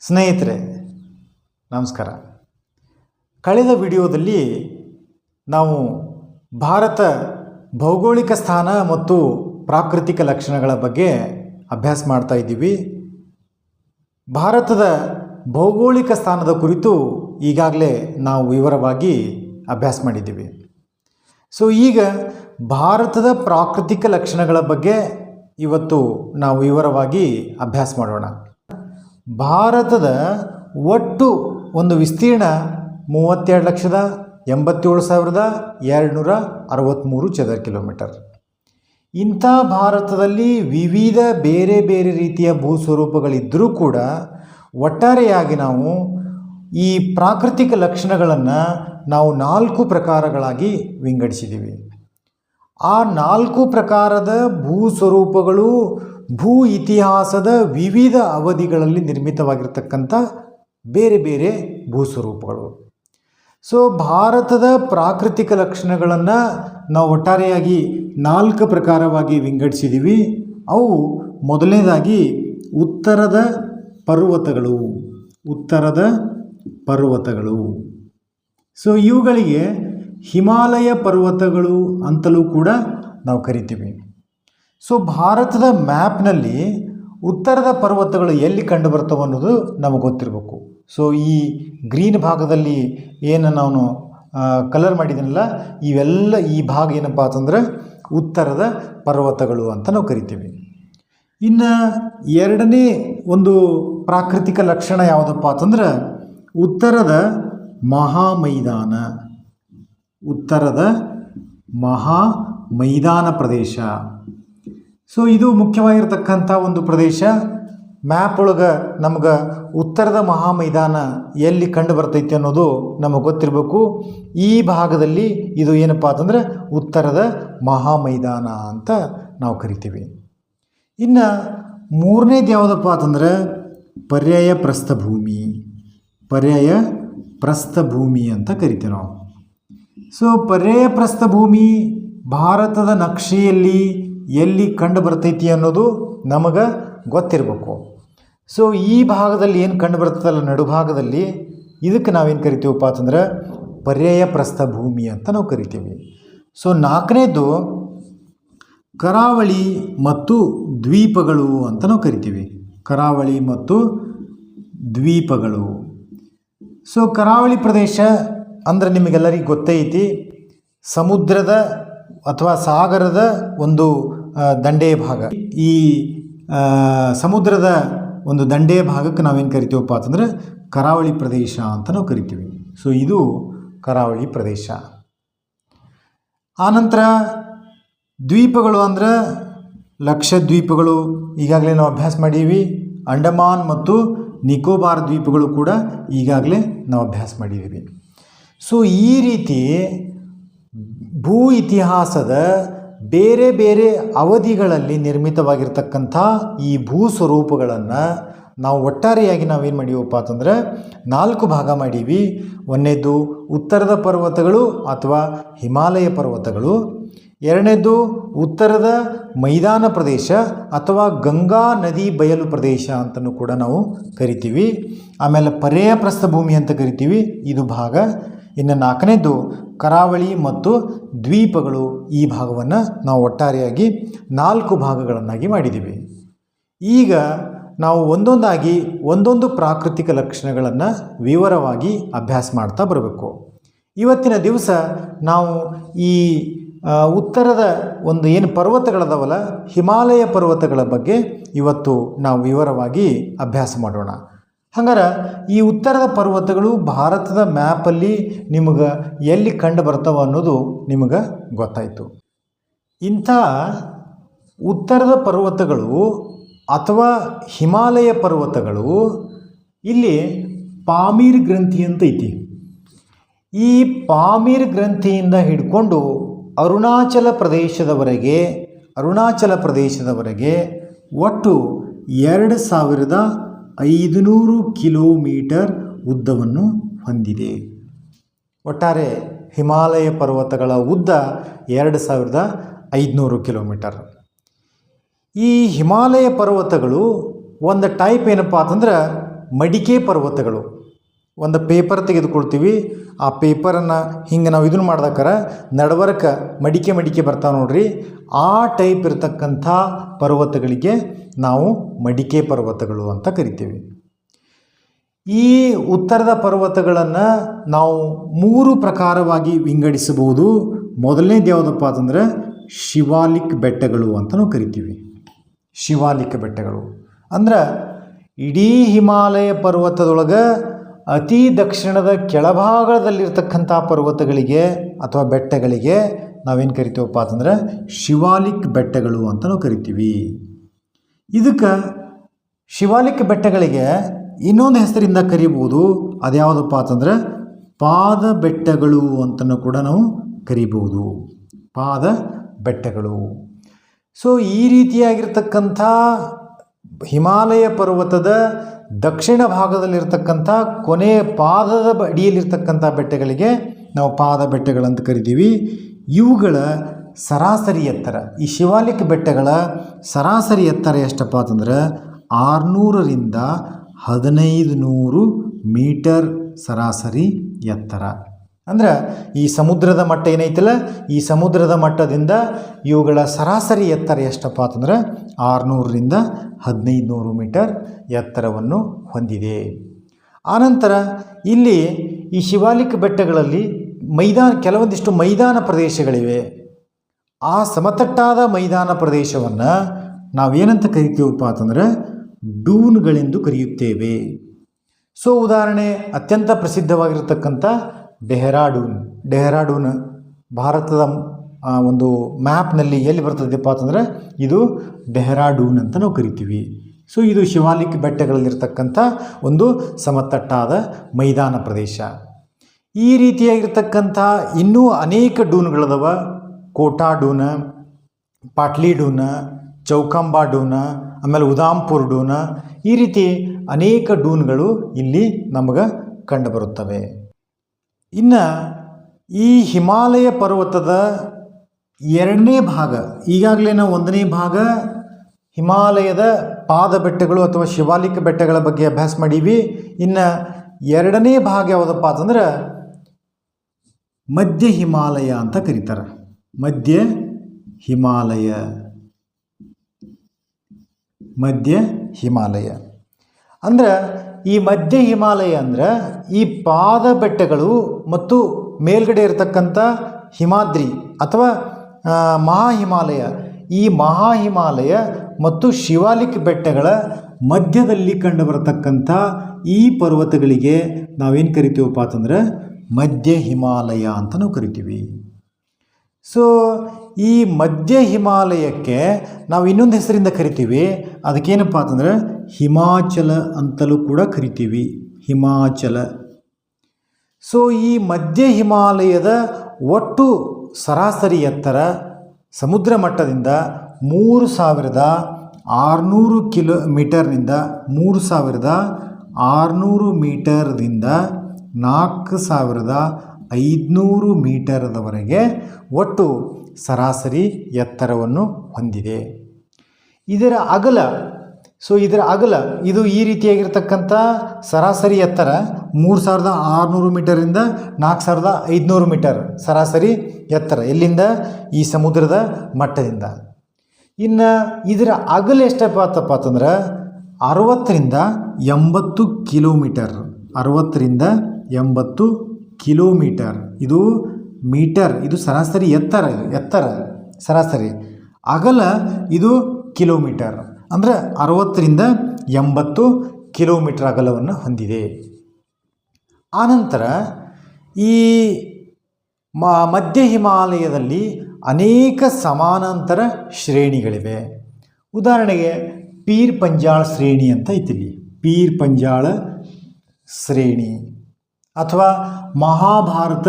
ಸ್ನೇಹಿತರೆ ನಮಸ್ಕಾರ. ಕಳೆದ ವಿಡಿಯೋದಲ್ಲಿ ನಾವು ಭಾರತ ಭೌಗೋಳಿಕ ಸ್ಥಾನ ಮತ್ತು ಪ್ರಾಕೃತಿಕ ಲಕ್ಷಣಗಳ ಬಗ್ಗೆ ಅಭ್ಯಾಸ ಮಾಡ್ತಾ ಇದ್ದೀವಿ. ಭಾರತದ ಭೌಗೋಳಿಕ ಸ್ಥಾನದ ಕುರಿತು ಈಗಾಗಲೇ ನಾವು ವಿವರವಾಗಿ ಅಭ್ಯಾಸ ಮಾಡಿದ್ದೀವಿ. ಈಗ ಭಾರತದ ಪ್ರಾಕೃತಿಕ ಲಕ್ಷಣಗಳ ಬಗ್ಗೆ ಇವತ್ತು ನಾವು ವಿವರವಾಗಿ ಅಭ್ಯಾಸ ಮಾಡೋಣ. ಭಾರತದ ಒಟ್ಟು ಒಂದು ವಿಸ್ತೀರ್ಣ 32,87,263 ಚದರ ಕಿಲೋಮೀಟರ್. ಇಂಥ ಭಾರತದಲ್ಲಿ ವಿವಿಧ ಬೇರೆ ಬೇರೆ ರೀತಿಯ ಭೂಸ್ವರೂಪಗಳಿದ್ದರೂ ಕೂಡ ಒಟ್ಟಾರೆಯಾಗಿ ನಾವು ಈ ಪ್ರಾಕೃತಿಕ ಲಕ್ಷಣಗಳನ್ನು ನಾವು 4 ಪ್ರಕಾರಗಳಾಗಿ ವಿಂಗಡಿಸಿದ್ದೀವಿ. ಆ 4 ಪ್ರಕಾರದ ಭೂಸ್ವರೂಪಗಳು ಭೂ ಇತಿಹಾಸದ ವಿವಿಧ ಅವಧಿಗಳಲ್ಲಿ ನಿರ್ಮಿತವಾಗಿರ್ತಕ್ಕಂಥ ಬೇರೆ ಬೇರೆ ಭೂಸ್ವರೂಪಗಳು. ಭಾರತದ ಪ್ರಾಕೃತಿಕ ಲಕ್ಷಣಗಳನ್ನು ನಾವು ಒಟ್ಟಾರೆಯಾಗಿ 4 ಪ್ರಕಾರವಾಗಿ ವಿಂಗಡಿಸಿದ್ದೀವಿ. ಅವು ಮೊದಲನೇದಾಗಿ ಉತ್ತರದ ಪರ್ವತಗಳು. ಇವುಗಳಿಗೆ ಹಿಮಾಲಯ ಪರ್ವತಗಳು ಅಂತಲೂ ಕೂಡ ನಾವು ಕರಿತೀವಿ. ಭಾರತದ ಮ್ಯಾಪ್ನಲ್ಲಿ ಉತ್ತರದ ಪರ್ವತಗಳು ಎಲ್ಲಿ ಕಂಡು ಬರ್ತವೆ ಅನ್ನೋದು ನಮಗೆ ಗೊತ್ತಿರಬೇಕು. ಈ ಗ್ರೀನ್ ಭಾಗದಲ್ಲಿ ಏನು ನಾನು ಕಲರ್ ಮಾಡಿದ್ದೀನಲ್ಲ, ಇವೆಲ್ಲ ಈ ಭಾಗ ಏನಪ್ಪ ಅಂತಂದ್ರೆ ಉತ್ತರದ ಪರ್ವತಗಳು ಅಂತ ನಾವು ಕರಿತೀವಿ. ಇನ್ನು ಎರಡನೇ ಒಂದು ಪ್ರಾಕೃತಿಕ ಲಕ್ಷಣ ಯಾವುದಪ್ಪ ಅಂತಂದ್ರೆ ಉತ್ತರದ ಮಹಾ ಮೈದಾನ ಪ್ರದೇಶ. ಇದು ಮುಖ್ಯವಾಗಿರ್ತಕ್ಕಂಥ ಒಂದು ಪ್ರದೇಶ. ಮ್ಯಾಪ್ ಒಳಗೆ ನಮ್ಗೆ ಉತ್ತರದ ಮಹಾಮೈದಾನ ಎಲ್ಲಿ ಕಂಡು ಬರ್ತೈತಿ ಅನ್ನೋದು ನಮಗೆ ಗೊತ್ತಿರಬೇಕು. ಈ ಭಾಗದಲ್ಲಿ ಇದು ಏನಪ್ಪ ಅಂತಂದ್ರೆ ಉತ್ತರದ ಮಹಾಮೈದಾನ ಅಂತ ನಾವು ಕರಿತೀವಿ. ಇನ್ನು ಮೂರನೇದು ಯಾವುದಪ್ಪ ಅಂತಂದ್ರೆ ಪರ್ಯಾಯ ಪ್ರಸ್ಥಭೂಮಿ ಅಂತ ಕರಿತೀವಿ ನಾವು. ಪರ್ಯಾಯ ಪ್ರಸ್ಥಭೂಮಿ ಭಾರತದ ನಕ್ಷೆಯಲ್ಲಿ ಎಲ್ಲಿ ಕಂಡು ಬರ್ತೈತಿ ಅನ್ನೋದು ನಮಗೆ ಗೊತ್ತಿರಬೇಕು. ಈ ಭಾಗದಲ್ಲಿ ಏನು ಕಂಡು ಬರ್ತದಲ್ಲ, ನಡುಭಾಗದಲ್ಲಿ, ಇದಕ್ಕೆ ನಾವೇನು ಕರಿತೀವಪ್ಪ ಅಂತಂದ್ರೆ ಪರ್ಯಾಯ ಪ್ರಸ್ಥಭೂಮಿ ಅಂತ ನಾವು ಕರಿತೀವಿ. ನಾಲ್ಕನೇದು ಕರಾವಳಿ ಮತ್ತು ದ್ವೀಪಗಳು ಅಂತ ನಾವು ಕರಿತೀವಿ. ಕರಾವಳಿ ಮತ್ತು ದ್ವೀಪಗಳು. ಕರಾವಳಿ ಪ್ರದೇಶ ಅಂದರೆ ನಿಮಗೆಲ್ಲರಿಗೂ ಗೊತ್ತೇ ಐತಿ, ಸಮುದ್ರದ ಅಥವಾ ಸಾಗರದ ಒಂದು ದಂಡೆಯ ಭಾಗ. ಈ ಸಮುದ್ರದ ಒಂದು ದಂಡೆಯ ಭಾಗಕ್ಕೆ ನಾವೇನು ಕರಿತೀವಪ್ಪ ಅಂತಂದ್ರೆ ಕರಾವಳಿ ಪ್ರದೇಶ ಅಂತ ನಾವು ಕರಿತೀವಿ. ಇದು ಕರಾವಳಿ ಪ್ರದೇಶ. ಆನಂತರ ದ್ವೀಪಗಳು ಅಂದ್ರೆ ಲಕ್ಷದ್ವೀಪಗಳು ಈಗಾಗಲೇ ನಾವು ಅಭ್ಯಾಸ ಮಾಡೀವಿ. ಅಂಡಮಾನ್ ಮತ್ತು ನಿಕೋಬಾರ್ ದ್ವೀಪಗಳು ಕೂಡ ಈಗಾಗಲೇ ನಾವು ಅಭ್ಯಾಸ ಮಾಡಿದ್ದೀವಿ. ಈ ರೀತಿ ಭೂ ಇತಿಹಾಸದ ಬೇರೆ ಬೇರೆ ಅವಧಿಗಳಲ್ಲಿ ನಿರ್ಮಿತವಾಗಿರ್ತಕ್ಕಂಥ ಈ ಭೂ ಸ್ವರೂಪಗಳನ್ನು ನಾವು ಒಟ್ಟಾರೆಯಾಗಿ ನಾವೇನು ಮಾಡೀವಪ್ಪ ಅಂತಂದ್ರೆ 4 ಭಾಗ ಮಾಡೀವಿ. ಒಂದನೇದು ಉತ್ತರದ ಪರ್ವತಗಳು ಅಥವಾ ಹಿಮಾಲಯ ಪರ್ವತಗಳು, ಎರಡನೇದು ಉತ್ತರದ ಮೈದಾನ ಪ್ರದೇಶ ಅಥವಾ ಗಂಗಾ ನದಿ ಬಯಲು ಪ್ರದೇಶ ಅಂತಲೂ ಕೂಡ ನಾವು ಕರಿತೀವಿ. ಆಮೇಲೆ ಪರ್ಯಾಯ ಪ್ರಸ್ಥಭೂಮಿ ಅಂತ ಕರಿತೀವಿ, ಇದು ಭಾಗ. ಇನ್ನು ನಾಲ್ಕನೇದು ಕರಾವಳಿ ಮತ್ತು ದ್ವೀಪಗಳು. ಈ ಭಾಗವನ್ನು ನಾವು ಒಟ್ಟಾರೆಯಾಗಿ 4 ಭಾಗಗಳನ್ನಾಗಿ ಮಾಡಿದ್ದೀವಿ. ಈಗ ನಾವು ಒಂದೊಂದು ಪ್ರಾಕೃತಿಕ ಲಕ್ಷಣಗಳನ್ನು ವಿವರವಾಗಿ ಅಭ್ಯಾಸ ಮಾಡ್ತಾ ಬರಬೇಕು. ಇವತ್ತಿನ ದಿವಸ ನಾವು ಈ ಉತ್ತರದ ಒಂದು ಏನು ಪರ್ವತಗಳದಾವಲ್ಲ, ಹಿಮಾಲಯ ಪರ್ವತಗಳ ಬಗ್ಗೆ ಇವತ್ತು ನಾವು ವಿವರವಾಗಿ ಅಭ್ಯಾಸ ಮಾಡೋಣ. ಹಂಗಾರೆ ಈ ಉತ್ತರದ ಪರ್ವತಗಳು ಭಾರತದ ಮ್ಯಾಪಲ್ಲಿ ನಿಮಗೆ ಎಲ್ಲಿ ಕಂಡು ಬರ್ತಾವ ಅನ್ನೋದು ನಿಮಗೆ ಗೊತ್ತಾಯಿತು. ಇಂಥ ಉತ್ತರದ ಪರ್ವತಗಳು ಅಥವಾ ಹಿಮಾಲಯ ಪರ್ವತಗಳು ಇಲ್ಲಿ ಪಾಮೀರ್ ಗ್ರಂಥಿ ಅಂತ ಐತಿ. ಈ ಪಾಮೀರ್ ಗ್ರಂಥಿಯಿಂದ ಹಿಡ್ಕೊಂಡು ಅರುಣಾಚಲ ಪ್ರದೇಶದವರೆಗೆ ಒಟ್ಟು 2,500 ಕಿಲೋಮೀಟರ್ ಉದ್ದವನ್ನು ಹೊಂದಿದೆ. ಒಟ್ಟಾರೆ ಹಿಮಾಲಯ ಪರ್ವತಗಳ ಉದ್ದ 2,500 ಕಿಲೋಮೀಟರ್. ಈ ಹಿಮಾಲಯ ಪರ್ವತಗಳು ಒಂದು ಟೈಪ್ ಏನಪ್ಪ ಅಂತಂದ್ರೆ ಮಡಿಕೆ ಪರ್ವತಗಳು. ಒಂದು ಪೇಪರ್ ತೆಗೆದುಕೊಳ್ತೀವಿ, ಆ ಪೇಪರನ್ನು ಹಿಂಗೆ ನಾವು ಇದನ್ನು ಮಾಡ್ದಕ್ಕಾರ ನಡವರ್ಕ ಮಡಿಕೆ ಬರ್ತಾವೆ ನೋಡ್ರಿ, ಆ ಟೈಪ್ ಇರತಕ್ಕಂಥ ಪರ್ವತಗಳಿಗೆ ನಾವು ಮಡಿಕೆ ಪರ್ವತಗಳು ಅಂತ ಕರಿತೀವಿ. ಈ ಉತ್ತರದ ಪರ್ವತಗಳನ್ನು ನಾವು 3 ಪ್ರಕಾರವಾಗಿ ವಿಂಗಡಿಸಬಹುದು. ಮೊದಲನೇದು ಯಾವುದಪ್ಪ ಅಂತಂದರೆ ಶಿವಾಲಿಕ್ ಬೆಟ್ಟಗಳು ಅಂತ ನಾವು ಕರಿತೀವಿ. ಶಿವಾಲಿಕ್ ಬೆಟ್ಟಗಳು ಅಂದ್ರೆ ಇಡೀ ಹಿಮಾಲಯ ಪರ್ವತದೊಳಗೆ ಅತಿ ದಕ್ಷಿಣದ ಕೆಳಭಾಗದಲ್ಲಿರ್ತಕ್ಕಂಥ ಪರ್ವತಗಳಿಗೆ ಅಥವಾ ಬೆಟ್ಟಗಳಿಗೆ ನಾವೇನು ಕರಿತೀವಪ್ಪ ಅಂತಂದ್ರೆ ಶಿವಾಲಿಕ್ ಬೆಟ್ಟಗಳು ಅಂತ ನಾವು ಕರಿತೀವಿ. ಇದಕ್ಕೆ ಶಿವಾಲಿಕ್ ಬೆಟ್ಟಗಳಿಗೆ ಇನ್ನೊಂದು ಹೆಸರಿಂದ ಕರಿಬೋದು. ಅದ್ಯಾವುದಪ್ಪ ಅಂತಂದ್ರೆ ಪಾದ ಬೆಟ್ಟಗಳು ಅಂತಲೂ ಕೂಡ ನಾವು ಕರಿಬೋದು. ಪಾದ ಬೆಟ್ಟಗಳು. ಸೊ ಈ ರೀತಿಯಾಗಿರ್ತಕ್ಕಂಥ ಹಿಮಾಲಯ ಪರ್ವತದ ದಕ್ಷಿಣ ಭಾಗದಲ್ಲಿರ್ತಕ್ಕಂಥ ಕೊನೆಯ ಪಾದದ ಅಡಿಯಲ್ಲಿರ್ತಕ್ಕಂಥ ಬೆಟ್ಟಗಳಿಗೆ ನಾವು ಪಾದ ಬೆಟ್ಟಗಳಂತ ಕರಿತೀವಿ. ಇವುಗಳ ಸರಾಸರಿ ಎತ್ತರ, ಈ ಶಿವಾಲಿಕ್ ಬೆಟ್ಟಗಳ ಸರಾಸರಿ ಎತ್ತರ ಎಷ್ಟಪ್ಪ ಅಂತಂದ್ರೆ 600ರಿಂದ 1500 ಮೀಟರ್ ಸರಾಸರಿ ಎತ್ತರ. ಅಂದ್ರೆ ಈ ಸಮುದ್ರದ ಮಟ್ಟ ಏನೈತಲ್ಲ, ಈ ಸಮುದ್ರದ ಮಟ್ಟದಿಂದ ಇವುಗಳ ಸರಾಸರಿ ಎತ್ತರ ಎಷ್ಟಪ್ಪ ಅಂತಂದ್ರೆ 600ರಿಂದ 1500 ಮೀಟರ್ ಎತ್ತರವನ್ನು ಹೊಂದಿದೆ. ಆನಂತರ ಇಲ್ಲಿ ಈ ಶಿವಾಲಿಕ್ ಬೆಟ್ಟಗಳಲ್ಲಿ ಕೆಲವೊಂದಿಷ್ಟು ಮೈದಾನ ಪ್ರದೇಶಗಳಿವೆ. ಆ ಸಮತಟ್ಟಾದ ಮೈದಾನ ಪ್ರದೇಶವನ್ನು ನಾವೇನಂತ ಕರಿತೀವಪ್ಪ ಅಂತಂದ್ರೆ ಡೂನ್ಗಳೆಂದು ಕರೆಯುತ್ತೇವೆ. ಸೊ ಉದಾಹರಣೆ ಅತ್ಯಂತ ಪ್ರಸಿದ್ಧವಾಗಿರತಕ್ಕಂಥ ಡೆಹ್ರಾಡೂನ್ ಭಾರತದ ಒಂದು ಮ್ಯಾಪ್ನಲ್ಲಿ ಎಲ್ಲಿ ಬರ್ತದೆಪ್ಪ ಅಂತಂದರೆ ಇದು ಡೆಹ್ರಾಡೂನ್ ಅಂತ ನಾವು ಕರಿತೀವಿ. ಸೊ ಇದು ಶಿವಾಲಿಕ್ ಬೆಟ್ಟಗಳಲ್ಲಿರ್ತಕ್ಕಂಥ ಒಂದು ಸಮತಟ್ಟಾದ ಮೈದಾನ ಪ್ರದೇಶ. ಈ ರೀತಿಯಾಗಿರ್ತಕ್ಕಂಥ ಇನ್ನೂ ಅನೇಕ ಡೂನ್ಗಳದವ. ಕೋಟಾ ಡೂನ, ಪಾಟ್ಲಿ ಡೂನ, ಚೌಕಾಂಬಾ ಡೂನ, ಆಮೇಲೆ ಉದಾಂಪುರ್ ಡೂನ, ಈ ರೀತಿ ಅನೇಕ ಡೂನ್ಗಳು ಇಲ್ಲಿ ನಮಗೆ ಕಂಡುಬರುತ್ತವೆ. ಇನ್ನು ಈ ಹಿಮಾಲಯ ಪರ್ವತದ 2ನೇ ಭಾಗ, ಈಗಾಗಲೇ ನಾವು 1ನೇ ಭಾಗ ಹಿಮಾಲಯದ ಪಾದ ಬೆಟ್ಟಗಳು ಅಥವಾ ಶಿವಾಲಿಕ್ ಬೆಟ್ಟಗಳ ಬಗ್ಗೆ ಅಭ್ಯಾಸ ಮಾಡೀವಿ. ಇನ್ನು 2ನೇ ಭಾಗ ಯಾವುದಪ್ಪ ಅಂತಂದ್ರೆ ಮಧ್ಯ ಹಿಮಾಲಯ ಅಂತ ಕರೀತಾರೆ. ಮಧ್ಯ ಹಿಮಾಲಯ ಅಂದ್ರೆ ಈ ಮಧ್ಯ ಹಿಮಾಲಯ ಅಂದ್ರೆ ಈ ಪಾದ ಬೆಟ್ಟಗಳು ಮತ್ತು ಮೇಲ್ಗಡೆ ಇರತಕ್ಕಂಥ ಹಿಮಾದ್ರಿ ಅಥವಾ ಮಹಾಹಿಮಾಲಯ, ಈ ಮಹಾಹಿಮಾಲಯ ಮತ್ತು ಶಿವಾಲಿಕ್ ಬೆಟ್ಟಗಳ ಮಧ್ಯದಲ್ಲಿ ಕಂಡುಬರತಕ್ಕಂಥ ಈ ಪರ್ವತಗಳಿಗೆ ನಾವೇನು ಕರಿತೀವಪ್ಪ ಅಂತಂದ್ರೆ ಮಧ್ಯ ಹಿಮಾಲಯ ಅಂತ ನಾವು ಕರಿತೀವಿ. ಸೊ ಈ ಮಧ್ಯ ಹಿಮಾಲಯಕ್ಕೆ ನಾವು ಇನ್ನೊಂದು ಹೆಸರಿಂದ ಕರಿತೀವಿ. ಅದಕ್ಕೇನಪ್ಪ ಅಂತಂದ್ರೆ ಹಿಮಾಚಲ ಅಂತಲೂ ಕೂಡ ಕರಿತೀವಿ. ಹಿಮಾಚಲ. ಸೊ ಈ ಮಧ್ಯ ಹಿಮಾಲಯದ ಒಟ್ಟು ಸರಾಸರಿ ಎತ್ತರ ಸಮುದ್ರ ಮಟ್ಟದಿಂದ 3600 ಕಿಲೋಮೀಟರ್ನಿಂದ 3600 ಮೀಟರ್ದಿಂದ 4500 ಮೀಟರ್ದವರೆಗೆ ಒಟ್ಟು ಸರಾಸರಿ ಎತ್ತರವನ್ನು ಹೊಂದಿದೆ. ಇದರ ಅಗಲ ಇದು ಈ ರೀತಿಯಾಗಿರ್ತಕ್ಕಂಥ ಸರಾಸರಿ ಎತ್ತರ 3600 ಮೀಟರಿಂದ 4500 ಮೀಟರ್ ಸರಾಸರಿ ಎತ್ತರ. ಎಲ್ಲಿಂದ? ಈ ಸಮುದ್ರದ ಮಟ್ಟದಿಂದ. ಇನ್ನು ಇದರ ಅಗಲ ಎಷ್ಟಪ್ಪ ಅಂತಂದ್ರೆ 60ರಿಂದ 80 ಕಿಲೋಮೀಟರ್. 60ರಿಂದ 80 ಕಿಲೋಮೀಟರ್. ಇದು ಮೀಟರ್, ಇದು ಸರಾಸರಿ ಎತ್ತರ ಸರಾಸರಿ. ಅಗಲ ಇದು ಕಿಲೋಮೀಟರ್. ಅಂದರೆ 60ರಿಂದ 80 ಕಿಲೋಮೀಟರ್ ಅಗಲವನ್ನು ಹೊಂದಿದೆ. ಆನಂತರ ಈ ಮಧ್ಯ ಹಿಮಾಲಯದಲ್ಲಿ ಅನೇಕ ಸಮಾನಾಂತರ ಶ್ರೇಣಿಗಳಿವೆ. ಉದಾಹರಣೆಗೆ ಪೀರ್ ಪಂಜಾಳ ಶ್ರೇಣಿ ಅಂತ ಐತಿಲ್ಲಿ. ಪೀರ್ ಪಂಜಾಳ ಶ್ರೇಣಿ ಅಥವಾ ಮಹಾಭಾರತ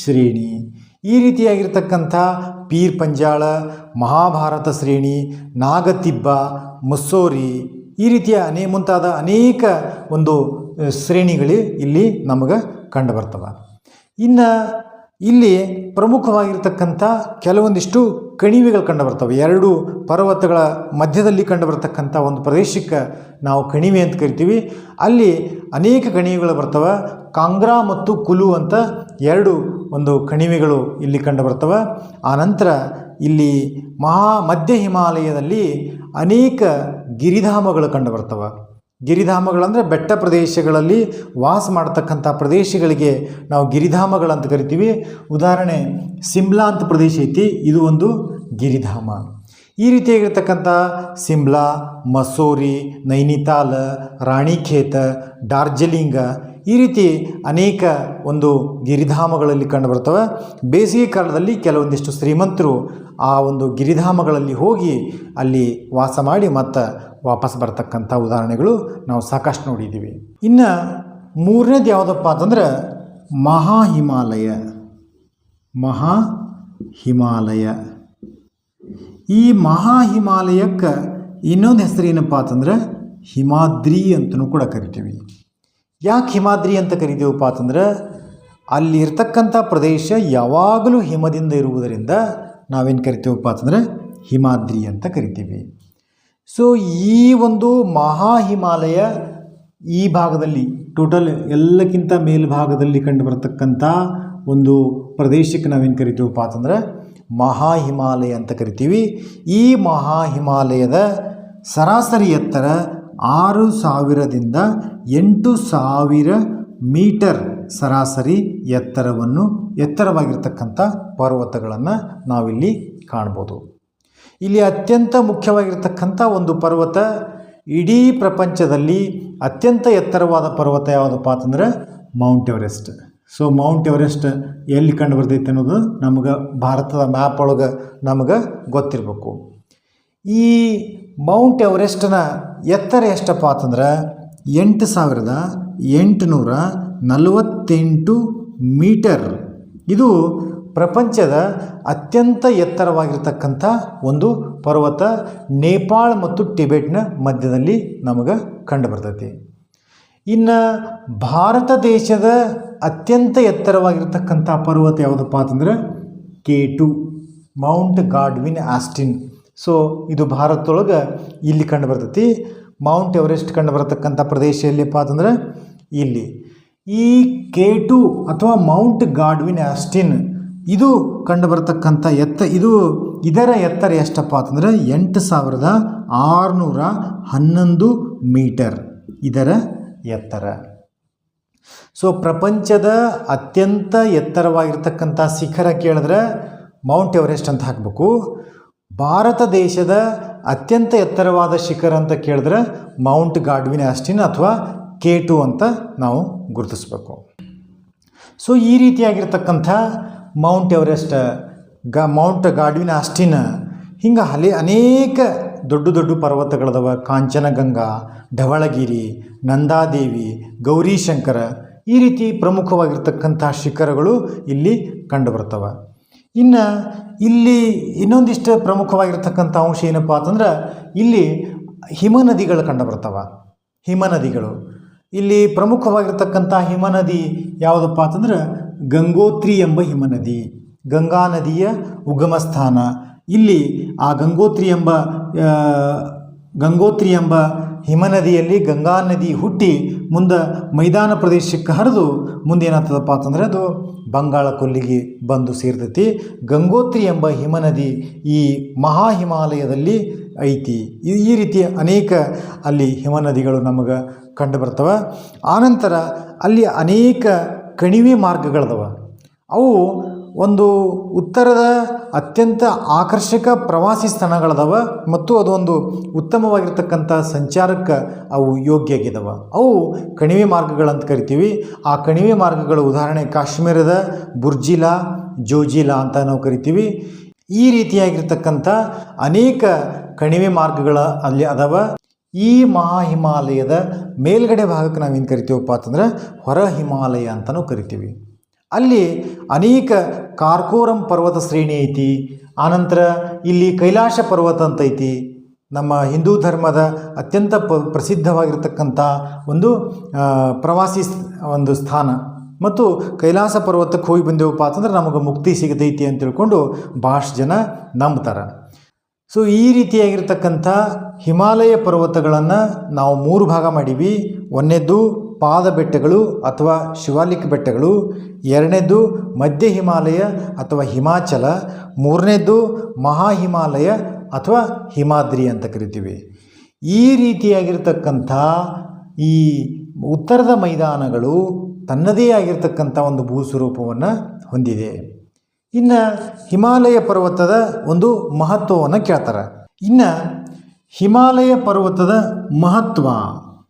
ಶ್ರೇಣಿ ಈ ರೀತಿಯಾಗಿರ್ತಕ್ಕಂಥ ಪೀರ್ ಪಂಜಾಳ, ಮಹಾಭಾರತ ಶ್ರೇಣಿ, ನಾಗತಿಬ್ಬ, ಮುಸ್ಸೋರಿ ಈ ರೀತಿಯ ಮುಂತಾದ ಅನೇಕ ಒಂದು ಶ್ರೇಣಿಗಳು ಇಲ್ಲಿ ನಮಗೆ ಕಂಡುಬರ್ತವೆ. ಇನ್ನು ಇಲ್ಲಿ ಪ್ರಮುಖವಾಗಿರ್ತಕ್ಕಂಥ ಕೆಲವೊಂದಿಷ್ಟು ಕಣಿವೆಗಳು ಕಂಡುಬರ್ತವೆ. ಎರಡು ಪರ್ವತಗಳ ಮಧ್ಯದಲ್ಲಿ ಕಂಡುಬರ್ತಕ್ಕಂಥ ಒಂದು ಪ್ರದೇಶಕ್ಕೆ ನಾವು ಕಣಿವೆ ಅಂತ ಕರಿತೀವಿ. ಅಲ್ಲಿ ಅನೇಕ ಕಣಿವೆಗಳು ಬರ್ತವೆ. ಕಾಂಗ್ರಾ ಮತ್ತು ಕುಲು ಅಂತ ಎರಡು ಒಂದು ಕಣಿವೆಗಳು ಇಲ್ಲಿ ಕಂಡುಬರ್ತವೆ. ಆನಂತರ ಇಲ್ಲಿ ಮಧ್ಯ ಹಿಮಾಲಯದಲ್ಲಿ ಅನೇಕ ಗಿರಿಧಾಮಗಳು ಕಂಡುಬರ್ತವೆ. ಗಿರಿಧಾಮಗಳಂದರೆ ಬೆಟ್ಟ ಪ್ರದೇಶಗಳಲ್ಲಿ ವಾಸ ಮಾಡ್ತಕ್ಕಂಥ ಪ್ರದೇಶಗಳಿಗೆ ನಾವು ಗಿರಿಧಾಮಗಳಂತ ಕರಿತೀವಿ. ಉದಾಹರಣೆ ಸಿಮ್ಲಾ ಅಂತ ಪ್ರದೇಶ ಐತಿ, ಇದು ಒಂದು ಗಿರಿಧಾಮ. ಈ ರೀತಿಯಾಗಿರ್ತಕ್ಕಂಥ ಸಿಮ್ಲಾ, ಮಸೂರಿ, ನೈನಿತಾಲ್, ರಾಣಿಖೇತ್, ಡಾರ್ಜಿಲಿಂಗ ಈ ರೀತಿ ಅನೇಕ ಒಂದು ಗಿರಿಧಾಮಗಳಲ್ಲಿ ಕಂಡುಬರ್ತವೆ. ಬೇಸಿಗೆ ಕಾಲದಲ್ಲಿ ಕೆಲವೊಂದಿಷ್ಟು ಶ್ರೀಮಂತರು ಆ ಒಂದು ಗಿರಿಧಾಮಗಳಲ್ಲಿ ಹೋಗಿ ಅಲ್ಲಿ ವಾಸ ಮಾಡಿ ಮತ್ತು ವಾಪಸ್ ಬರ್ತಕ್ಕಂಥ ಉದಾಹರಣೆಗಳು ನಾವು ಸಾಕಷ್ಟು ನೋಡಿದ್ದೀವಿ. ಇನ್ನು ಮೂರನೇದು ಯಾವುದಪ್ಪ ಅಂತಂದ್ರೆ ಮಹಾ ಹಿಮಾಲಯ. ಈ ಮಹಾ ಹಿಮಾಲಯಕ್ಕೆ ಇನ್ನೊಂದು ಹೆಸರು ಏನಪ್ಪ ಅಂತಂದ್ರೆ ಹಿಮಾದ್ರಿ ಅಂತಲೂ ಕೂಡ ಕರಿತೀವಿ. ಯಾಕೆ ಹಿಮಾದ್ರಿ ಅಂತ ಕರಿತೀವಪ್ಪ ಅಂತಂದ್ರೆ ಅಲ್ಲಿ ಇರ್ತಕ್ಕಂಥ ಪ್ರದೇಶ ಯಾವಾಗಲೂ ಹಿಮದಿಂದ ಇರುವುದರಿಂದ ನಾವೇನು ಕರಿತೀವಪ್ಪ ಅಂತಂದ್ರೆ ಹಿಮಾದ್ರಿ ಅಂತ ಕರಿತೀವಿ. ಸೊ ಈ ಒಂದು ಮಹಾ ಹಿಮಾಲಯ ಈ ಭಾಗದಲ್ಲಿ ಟೋಟಲ್ ಎಲ್ಲಕ್ಕಿಂತ ಮೇಲ್ಭಾಗದಲ್ಲಿ ಕಂಡು ಬರತಕ್ಕಂಥ ಒಂದು ಪ್ರದೇಶಕ್ಕೆ ನಾವೇನು ಕರಿತೀವಪ್ಪ ಅಂತಂದ್ರೆ ಮಹಾ ಹಿಮಾಲಯ ಅಂತ ಕರಿತೀವಿ. ಈ ಮಹಾ ಹಿಮಾಲಯದ ಸರಾಸರಿ ಎತ್ತರ 6000ದಿಂದ 8000 ಮೀಟರ್ ಸರಾಸರಿ ಎತ್ತರವಾಗಿರ್ತಕ್ಕಂಥ ಪರ್ವತಗಳನ್ನು ನಾವಿಲ್ಲಿ ಕಾಣ್ಬೋದು. ಇಲ್ಲಿ ಅತ್ಯಂತ ಮುಖ್ಯವಾಗಿರ್ತಕ್ಕಂಥ ಒಂದು ಪರ್ವತ, ಇಡೀ ಪ್ರಪಂಚದಲ್ಲಿ ಅತ್ಯಂತ ಎತ್ತರವಾದ ಪರ್ವತ ಯಾವುದಪ್ಪ ಅಂತಂದ್ರೆ Mount Everest. So Mount Everest ಎಲ್ಲಿ ಕಂಡು ಬರ್ತೈತೆ ಅನ್ನೋದು ನಮಗೆ ಭಾರತದ ಮ್ಯಾಪ್ ಒಳಗೆ ನಮಗೆ ಗೊತ್ತಿರಬೇಕು. ಈ ಮೌಂಟ್ ಎವರೆಸ್ಟ್ನ ಎತ್ತರ ಎಷ್ಟಪ್ಪ ಅಂತಂದ್ರೆ 8848 ಮೀಟರ್. ಇದು ಪ್ರಪಂಚದ ಅತ್ಯಂತ ಎತ್ತರವಾಗಿರ್ತಕ್ಕಂಥ ಒಂದು ಪರ್ವತ. ನೇಪಾಳ ಮತ್ತು ಟಿಬೆಟ್ನ ಮಧ್ಯದಲ್ಲಿ ನಮಗೆ ಕಂಡು ಬರ್ತೈತಿ. ಇನ್ನು ಭಾರತ ದೇಶದ ಅತ್ಯಂತ ಎತ್ತರವಾಗಿರ್ತಕ್ಕಂಥ ಪರ್ವತ ಯಾವುದಪ್ಪ ಅಂತಂದ್ರೆ K2 Mount Godwin Austin. So ಇದು ಭಾರತದೊಳಗೆ ಇಲ್ಲಿ ಕಂಡು ಬರ್ತೈತಿ. ಮೌಂಟ್ ಎವರೆಸ್ಟ್ ಕಂಡು ಬರತಕ್ಕಂಥ ಪ್ರದೇಶ ಎಲ್ಲಿಪ್ಪ ಅಂತಂದ್ರೆ ಇಲ್ಲಿ. ಈ K2 ಅಥವಾ ಮೌಂಟ್ ಗಾಡ್ವಿನ್ ಆಸ್ಟಿನ್ ಇದು ಕಂಡು ಬರತಕ್ಕಂಥ ಇದರ ಎತ್ತರ ಎಷ್ಟಪ್ಪ ಅಂತಂದರೆ 8611 ಮೀಟರ್ ಇದರ ಎತ್ತರ. ಸೊ ಪ್ರಪಂಚದ ಅತ್ಯಂತ ಎತ್ತರವಾಗಿರ್ತಕ್ಕಂಥ ಶಿಖರ ಕೇಳಿದ್ರೆ ಮೌಂಟ್ ಎವರೆಸ್ಟ್ ಅಂತ ಹಾಕಬೇಕು. ಭಾರತ ದೇಶದ ಅತ್ಯಂತ ಎತ್ತರವಾದ ಶಿಖರ ಅಂತ ಕೇಳಿದ್ರೆ ಮೌಂಟ್ ಗಾಡ್ವಿನ್ ಆಸ್ಟಿನ್ ಅಥವಾ K2 ಅಂತ ನಾವು ಗುರುತಿಸ್ಬೇಕು. ಸೊ ಈ ರೀತಿಯಾಗಿರ್ತಕ್ಕಂಥ Mount Everest, Mount Godwin Austin ಹಿಂಗೆ ಅನೇಕ ದೊಡ್ಡ ಪರ್ವತಗಳದವ. ಕಾಂಚನಗಂಗಾ, ಢವಳಗಿರಿ, ನಂದಾದೇವಿ, ಗೌರಿಶಂಕರ ಈ ರೀತಿ ಪ್ರಮುಖವಾಗಿರ್ತಕ್ಕಂಥ ಶಿಖರಗಳು ಇಲ್ಲಿ ಕಂಡುಬರ್ತವೆ. ಇನ್ನು ಇಲ್ಲಿ ಇನ್ನೊಂದಿಷ್ಟು ಪ್ರಮುಖವಾಗಿರ್ತಕ್ಕಂಥ ಅಂಶ ಏನಪ್ಪ ಅಂತಂದ್ರೆ ಇಲ್ಲಿ ಹಿಮನದಿಗಳು ಕಂಡುಬರ್ತವೆ. ಹಿಮನದಿಗಳು ಇಲ್ಲಿ ಪ್ರಮುಖವಾಗಿರ್ತಕ್ಕಂಥ ಹಿಮನದಿ ಯಾವುದಪ್ಪ ಅಂತಂದ್ರೆ ಗಂಗೋತ್ರಿ ಎಂಬ ಹಿಮನದಿ, ಗಂಗಾ ನದಿಯ ಉಗಮ ಸ್ಥಾನ. ಇಲ್ಲಿ ಆ ಗಂಗೋತ್ರಿ ಎಂಬ ಹಿಮನದಿಯಲ್ಲಿ ಗಂಗಾ ನದಿ ಹುಟ್ಟಿ ಮುಂದೆ ಮೈದಾನ ಪ್ರದೇಶಕ್ಕೆ ಹರಿದು ಮುಂದೆ ಏನಾಗ್ತದಪ್ಪ ಅಂತಂದರೆ ಅದು ಬಂಗಾಳ ಕೊಲ್ಲಿಗೆ ಬಂದು ಸೇರ್ತೈತಿ. ಗಂಗೋತ್ರಿ ಎಂಬ ಹಿಮನದಿ ಈ ಮಹಾ ಹಿಮಾಲಯದಲ್ಲಿ ಐತಿ. ಈ ರೀತಿ ಅನೇಕ ಅಲ್ಲಿ ಹಿಮನದಿಗಳು ನಮಗೆ ಕಂಡು ಬರ್ತವೆ. ಆನಂತರ ಅಲ್ಲಿ ಅನೇಕ ಕಣಿವೆ ಮಾರ್ಗಗಳದವ. ಅವು ಒಂದು ಉತ್ತರದ ಅತ್ಯಂತ ಆಕರ್ಷಕ ಪ್ರವಾಸಿ ಸ್ಥಳಗಳದವ ಮತ್ತು ಅದೊಂದು ಉತ್ತಮವಾಗಿರ್ತಕ್ಕಂಥ ಸಂಚಾರಕ್ಕೆ ಅವು ಯೋಗ್ಯ ಆಗಿದವ. ಅವು ಕಣಿವೆ ಮಾರ್ಗಗಳಂತ ಕರಿತೀವಿ. ಆ ಕಣಿವೆ ಮಾರ್ಗಗಳ ಉದಾಹರಣೆ ಕಾಶ್ಮೀರದ ಬುರ್ಜಿಲಾ, ಜೋಜಿಲಾ ಅಂತ ನಾವು ಕರಿತೀವಿ. ಈ ರೀತಿಯಾಗಿರ್ತಕ್ಕಂಥ ಅನೇಕ ಕಣಿವೆ ಮಾರ್ಗಗಳ ಅಲ್ಲಿ ಅದಾವ. ಈ ಮಹಾ ಹಿಮಾಲಯದ ಮೇಲ್ಗಡೆ ಭಾಗಕ್ಕೆ ನಾವೇನು ಕರಿತೀವಪ್ಪ ಅಂತಂದ್ರೆ ಹೊರ ಹಿಮಾಲಯ ಅಂತಲೂ ಕರಿತೀವಿ. ಅಲ್ಲಿ ಅನೇಕ ಕಾರಕೋರಂ ಪರ್ವತ ಶ್ರೇಣಿ ಐತಿ. ಆನಂತರ ಇಲ್ಲಿ ಕೈಲಾಸ ಪರ್ವತ ಅಂತ ಐತಿ. ನಮ್ಮ ಹಿಂದೂ ಧರ್ಮದ ಅತ್ಯಂತ ಪ್ರಸಿದ್ಧವಾಗಿರ್ತಕ್ಕಂಥ ಒಂದು ಪ್ರವಾಸಿ ಒಂದು ಸ್ಥಾನ. ಮತ್ತು ಕೈಲಾಸ ಪರ್ವತಕ್ಕೆ ಹೋಗಿ ಬಂದೇವಪ್ಪ ಅಂತಂದ್ರೆ ನಮಗೆ ಮುಕ್ತಿ ಸಿಗತೈತಿ ಅಂತ ತಿಳ್ಕೊಂಡು ಭಾಳಷ್ಟು ಜನ ನಂಬ್ತಾರೆ. ಸೊ ಈ ರೀತಿಯಾಗಿರ್ತಕ್ಕಂಥ ಹಿಮಾಲಯ ಪರ್ವತಗಳನ್ನು ನಾವು 3 ಭಾಗ ಮಾಡೀವಿ. ಒಂದನೇದ್ದು ಪಾದ ಬೆಟ್ಟಗಳು ಅಥವಾ ಶಿವಾಲಿಕ್ ಬೆಟ್ಟಗಳು, ಎರಡನೇದ್ದು ಮಧ್ಯ ಹಿಮಾಲಯ ಅಥವಾ ಹಿಮಾಚಲ, ಮೂರನೇದ್ದು ಮಹಾ ಹಿಮಾಲಯ ಅಥವಾ ಹಿಮಾದ್ರಿ ಅಂತ ಕರಿತೀವಿ. ಈ ರೀತಿಯಾಗಿರ್ತಕ್ಕಂಥ ಈ ಉತ್ತರದ ಮೈದಾನಗಳು ತನ್ನದೇ ಆಗಿರ್ತಕ್ಕಂಥ ಒಂದು ಭೂಸ್ವರೂಪವನ್ನು ಹೊಂದಿದೆ. ಇನ್ನು ಹಿಮಾಲಯ ಪರ್ವತದ ಒಂದು ಮಹತ್ವವನ್ನು ಕೇಳ್ತಾರೆ. ಇನ್ನು ಹಿಮಾಲಯ ಪರ್ವತದ ಮಹತ್ವ,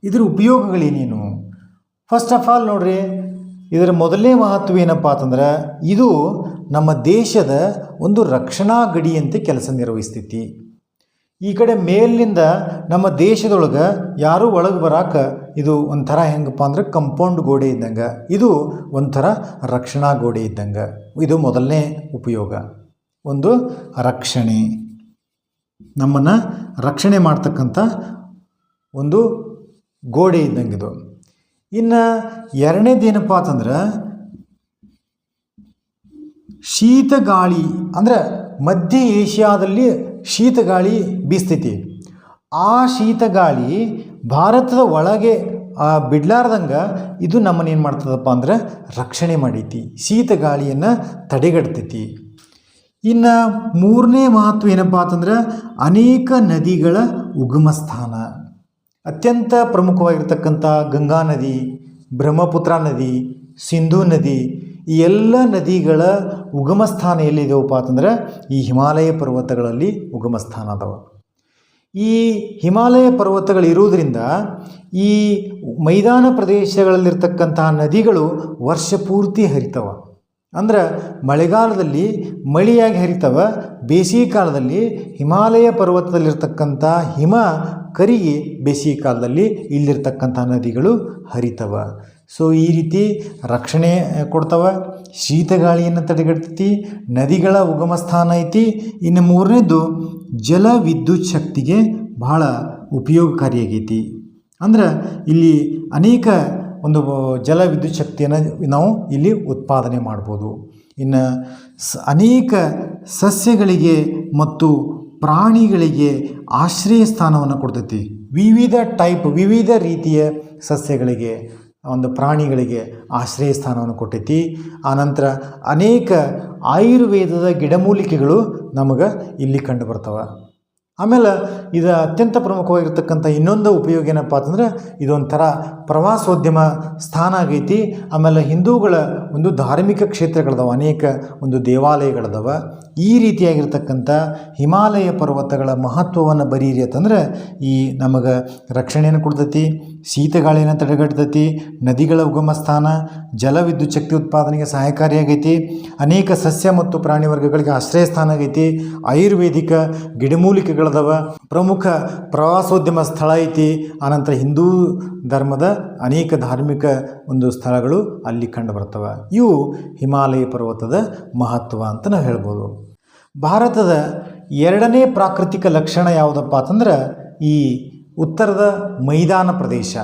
ಇದರ ಉಪಯೋಗಗಳೇನೇನು? ಫಸ್ಟ್ ಆಫ್ ಆಲ್ ನೋಡ್ರಿ, ಇದರ ಮೊದಲನೇ ಮಹತ್ವ ಏನಪ್ಪ ಅಂತಂದ್ರೆ ಇದು ನಮ್ಮ ದೇಶದ ಒಂದು ರಕ್ಷಣಾ ಗಡಿಯಂತೆ ಕೆಲಸ ನಿರ್ವಹಿಸ್ತೈತಿ. ಈ ಕಡೆ ಮೇಲಿನಿಂದ ನಮ್ಮ ದೇಶದೊಳಗೆ ಯಾರೂ ಒಳಗೆ ಬರಾಕ ಇದು ಒಂಥರ ಹೆಂಗಪ್ಪ ಅಂದ್ರೆ ಕಂಪೌಂಡ್ ಗೋಡೆ ಇದ್ದಂಗೆ, ಇದು ಒಂಥರ ರಕ್ಷಣಾ ಗೋಡೆ ಇದ್ದಂಗೆ. ಇದು ಮೊದಲನೇ ಉಪಯೋಗ, ಒಂದು ರಕ್ಷಣೆ, ನಮ್ಮನ್ನು ರಕ್ಷಣೆ ಮಾಡ್ತಕ್ಕಂಥ ಒಂದು ಗೋಡೆ ಇದ್ದಂಗೆ ಇದು. ಇನ್ನು ಎರಡನೇದೇನಪ್ಪ ಅಂತಂದ್ರೆ ಶೀತ ಗಾಳಿ, ಅಂದ್ರೆ ಮಧ್ಯ ಏಷ್ಯಾದಲ್ಲಿ ಶೀತ ಗಾಳಿ ಬೀಸ್ತೈತಿ. ಆ ಶೀತ ಗಾಳಿ ಭಾರತದ ಒಳಗೆ ಬಿಡ್ಲಾರ್ದಂಗೆ ಇದು ನಮ್ಮನ್ನೇನು ಮಾಡ್ತದಪ್ಪ ಅಂದ್ರೆ ರಕ್ಷಣೆ ಮಾಡೈತಿ, ಶೀತ ಗಾಳಿಯನ್ನು ತಡೆಗಟ್ತೈತಿ. ಇನ್ನು ಮೂರನೇ ಮಹತ್ವ ಏನಪ್ಪ ಅಂತಂದ್ರೆ ಅನೇಕ ನದಿಗಳ ಉಗಮ ಸ್ಥಾನ. ಅತ್ಯಂತ ಪ್ರಮುಖವಾಗಿರ್ತಕ್ಕಂಥ ಗಂಗಾ ನದಿ, ಬ್ರಹ್ಮಪುತ್ರ ನದಿ, ಸಿಂಧೂ ನದಿ, ಈ ಎಲ್ಲ ನದಿಗಳ ಉಗಮ ಸ್ಥಾನ ಎಲ್ಲಿದೆವಪ್ಪ ಅಂತಂದ್ರೆ ಈ ಹಿಮಾಲಯ ಪರ್ವತಗಳಲ್ಲಿ ಉಗಮ ಸ್ಥಾನ ಅದಾವ. ಈ ಹಿಮಾಲಯ ಪರ್ವತಗಳಿರುವುದರಿಂದ ಈ ಮೈದಾನ ಪ್ರದೇಶಗಳಲ್ಲಿರ್ತಕ್ಕಂತಹ ನದಿಗಳು ವರ್ಷ ಪೂರ್ತಿ ಹರಿತವ. ಅಂದ್ರೆ ಮಳೆಗಾಲದಲ್ಲಿ ಮಳೆಯಾಗಿ ಹರಿತವ, ಬೇಸಿಗೆ ಕಾಲದಲ್ಲಿ ಹಿಮಾಲಯ ಪರ್ವತದಲ್ಲಿರ್ತಕ್ಕಂಥ ಹಿಮ ಕರಿಗಿ ಬೇಸಿಗೆ ಕಾಲದಲ್ಲಿ ಇಲ್ಲಿರ್ತಕ್ಕಂಥ ನದಿಗಳು ಹರಿತವ. ಸೊ ಈ ರೀತಿ ರಕ್ಷಣೆ ಕೊಡ್ತವೆ, ಶೀತ ಗಾಳಿಯನ್ನು ತಡೆಗಟ್ತೈತಿ, ನದಿಗಳ ಉಗಮ ಸ್ಥಾನ ಐತಿ. ಇನ್ನು ಮೂರನೇದು ಜಲ ವಿದ್ಯುತ್ ಶಕ್ತಿಗೆ ಬಹಳ ಉಪಯೋಗಕಾರಿಯಾಗೈತಿ. ಅಂದ್ರೆ ಇಲ್ಲಿ ಅನೇಕ ಒಂದು ಜಲ ವಿದ್ಯುತ್ ಶಕ್ತಿಯನ್ನು ನಾವು ಇಲ್ಲಿ ಉತ್ಪಾದನೆ ಮಾಡ್ಬೋದು. ಇನ್ನು ಅನೇಕ ಸಸ್ಯಗಳಿಗೆ ಮತ್ತು ಪ್ರಾಣಿಗಳಿಗೆ ಆಶ್ರಯ ಸ್ಥಾನವನ್ನು ಕೊಡ್ತೈತಿ. ವಿವಿಧ ರೀತಿಯ ಸಸ್ಯಗಳಿಗೆ, ಒಂದು ಪ್ರಾಣಿಗಳಿಗೆ ಆಶ್ರಯ ಸ್ಥಾನವನ್ನು ಕೊಟ್ಟೈತಿ. ಆನಂತರ ಅನೇಕ ಆಯುರ್ವೇದದ ಗಿಡಮೂಲಿಕೆಗಳು ನಮಗೆ ಇಲ್ಲಿ ಕಂಡು ಬರ್ತವೆ. ಆಮೇಲೆ ಇದು ಅತ್ಯಂತ ಪ್ರಮುಖವಾಗಿರ್ತಕ್ಕಂಥ ಇನ್ನೊಂದು ಉಪಯೋಗ ಏನಪ್ಪ ಅಂತಂದ್ರೆ ಇದೊಂಥರ ಪ್ರವಾಸೋದ್ಯಮ ಸ್ಥಾನ ಆಗೈತಿ. ಆಮೇಲೆ ಹಿಂದೂಗಳ ಒಂದು ಧಾರ್ಮಿಕ ಕ್ಷೇತ್ರಗಳದಾವ, ಅನೇಕ ಒಂದು ದೇವಾಲಯಗಳದಾವ. ಈ ರೀತಿಯಾಗಿರ್ತಕ್ಕಂಥ ಹಿಮಾಲಯ ಪರ್ವತಗಳ ಮಹತ್ವವನ್ನು ಬರೀರಿ ಅಂತಂದ್ರೆ ಈ ನಮಗೆ ರಕ್ಷಣೆಯನ್ನು ಕೊಡ್ತೈತಿ, ಶೀತ ಗಾಳಿಯನ್ನು ತಡೆಗಟ್ತೈತಿ, ನದಿಗಳ ಉಗಮ ಸ್ಥಾನ, ಜಲ ವಿದ್ಯುತ್ ಶಕ್ತಿ ಉತ್ಪಾದನೆಗೆ ಸಹಾಯಕಾರಿಯಾಗೈತಿ, ಅನೇಕ ಸಸ್ಯ ಮತ್ತು ಪ್ರಾಣಿ ವರ್ಗಗಳಿಗೆ ಆಶ್ರಯ ಸ್ಥಾನ ಆಗೈತಿ, ಆಯುರ್ವೇದಿಕ ಗಿಡಮೂಲಿಕೆಗಳದವ, ಪ್ರಮುಖ ಪ್ರವಾಸೋದ್ಯಮ ಸ್ಥಳ ಐತಿ. ಆನಂತರ ಹಿಂದೂ ಧರ್ಮದ ಅನೇಕ ಧಾರ್ಮಿಕ ಒಂದು ಸ್ಥಳಗಳು ಅಲ್ಲಿ ಕಂಡು ಬರ್ತವೆ. ಇವು ಹಿಮಾಲಯ ಪರ್ವತದ ಮಹತ್ವ ಅಂತ ನಾವು ಹೇಳ್ಬೋದು. ಭಾರತದ ಎರಡನೇ ಪ್ರಾಕೃತಿಕ ಲಕ್ಷಣ ಯಾವುದಪ್ಪ ಅಂತಂದ್ರೆ ಈ ಉತ್ತರದ ಮೈದಾನ ಪ್ರದೇಶ.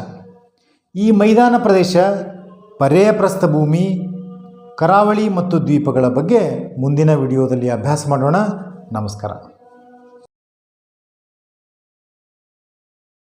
ಈ ಮೈದಾನ ಪ್ರದೇಶ ಪರ್ಯಾಯಪ್ರಸ್ಥ ಭೂಮಿ, ಕರಾವಳಿ ಮತ್ತು ದ್ವೀಪಗಳ ಬಗ್ಗೆ ಮುಂದಿನ ವಿಡಿಯೋದಲ್ಲಿ ಅಭ್ಯಾಸ ಮಾಡೋಣ. ನಮಸ್ಕಾರ.